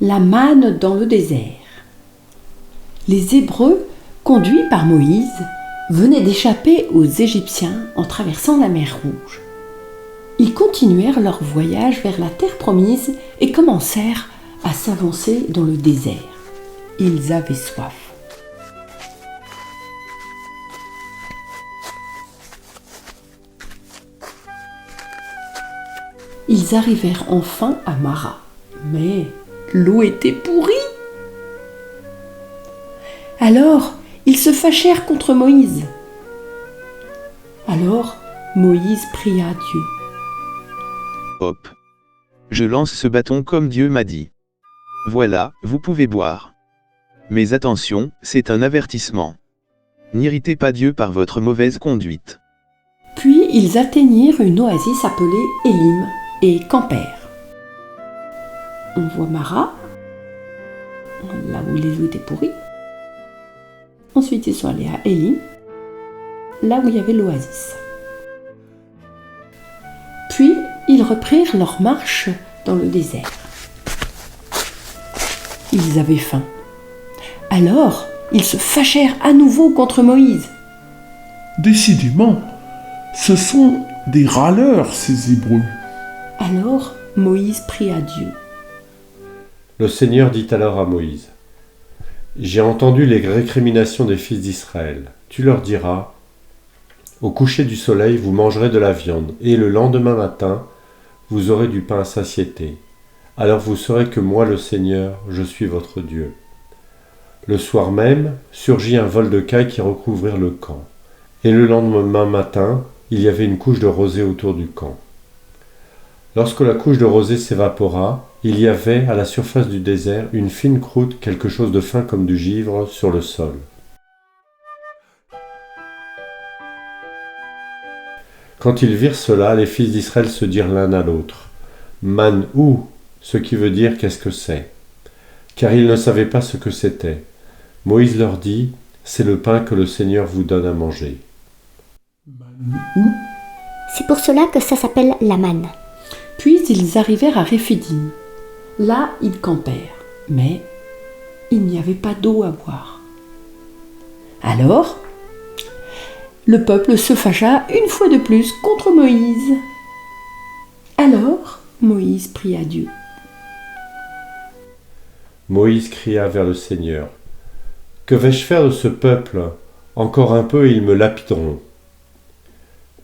la manne dans le désert. Les Hébreux, conduits par Moïse, venaient d'échapper aux Égyptiens en traversant la mer Rouge. Ils continuèrent leur voyage vers la terre promise et commencèrent à s'avancer dans le désert. Ils avaient soif. Ils arrivèrent enfin à Mara, mais l'eau était pourrie. Alors, ils se fâchèrent contre Moïse. Alors, Moïse pria Dieu. Hop. Je lance ce bâton comme Dieu m'a dit. Voilà, vous pouvez boire. Mais attention, c'est un avertissement. N'irritez pas Dieu par votre mauvaise conduite. Puis ils atteignirent une oasis appelée Élim et campèrent. On voit Mara, là où les eaux étaient pourries. Ensuite, ils sont allés à Élim, là où il y avait l'oasis. Puis, ils reprirent leur marche dans le désert. Ils avaient faim. Alors, ils se fâchèrent à nouveau contre Moïse. Décidément, ce sont des râleurs, ces Hébreux. Alors, Moïse pria Dieu. Le Seigneur dit alors à Moïse, « J'ai entendu les récriminations des fils d'Israël. Tu leur diras, au coucher du soleil, vous mangerez de la viande, et le lendemain matin, vous aurez du pain à satiété. Alors vous saurez que moi, le Seigneur, je suis votre Dieu. » Le soir même, surgit un vol de cailles qui recouvrirent le camp. Et le lendemain matin, il y avait une couche de rosée autour du camp. Lorsque la couche de rosée s'évapora, il y avait, à la surface du désert, une fine croûte, quelque chose de fin comme du givre, sur le sol. Quand ils virent cela, les fils d'Israël se dirent l'un à l'autre, « Man ou ?» ce qui veut dire « qu'est-ce que c'est ?» Car ils ne savaient pas ce que c'était. Moïse leur dit, « C'est le pain que le Seigneur vous donne à manger. » C'est pour cela que ça s'appelle la manne. Puis ils arrivèrent à Réphidim. Là, ils campèrent, mais il n'y avait pas d'eau à boire. Alors, le peuple se fâcha une fois de plus contre Moïse. Alors, Moïse pria Dieu. Moïse cria vers le Seigneur, « Que vais-je faire de ce peuple ? Encore un peu et ils me lapideront. »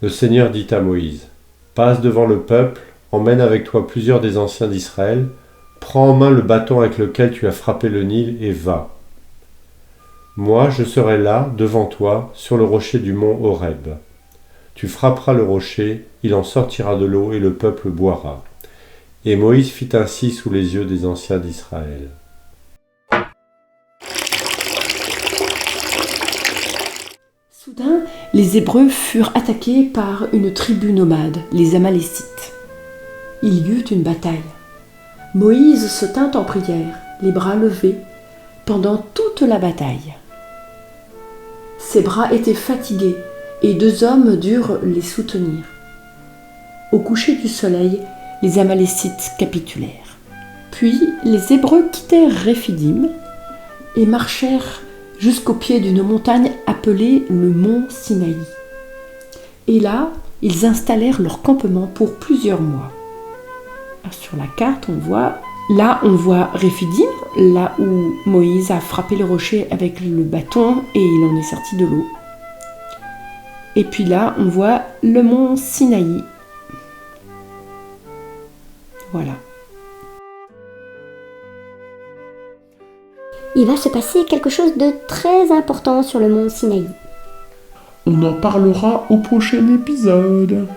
Le Seigneur dit à Moïse, « Passe devant le peuple, emmène avec toi plusieurs des anciens d'Israël, prends en main le bâton avec lequel tu as frappé le Nil et va. Moi, je serai là, devant toi, sur le rocher du mont Horeb. Tu frapperas le rocher, il en sortira de l'eau et le peuple boira. » Et Moïse fit ainsi sous les yeux des anciens d'Israël. Soudain, les Hébreux furent attaqués par une tribu nomade, les Amalécites. Il y eut une bataille. Moïse se tint en prière, les bras levés, pendant toute la bataille. Ses bras étaient fatigués et 2 hommes durent les soutenir. Au coucher du soleil, les Amalécites capitulèrent. Puis les Hébreux quittèrent Réphidim et marchèrent jusqu'au pied d'une montagne appelée le mont Sinaï. Et là, ils installèrent leur campement pour plusieurs mois. Sur la carte, on voit Réphidim, là où Moïse a frappé le rocher avec le bâton et il en est sorti de l'eau. Et puis là, on voit le mont Sinaï. Voilà. Il va se passer quelque chose de très important sur le mont Sinaï. On en parlera au prochain épisode.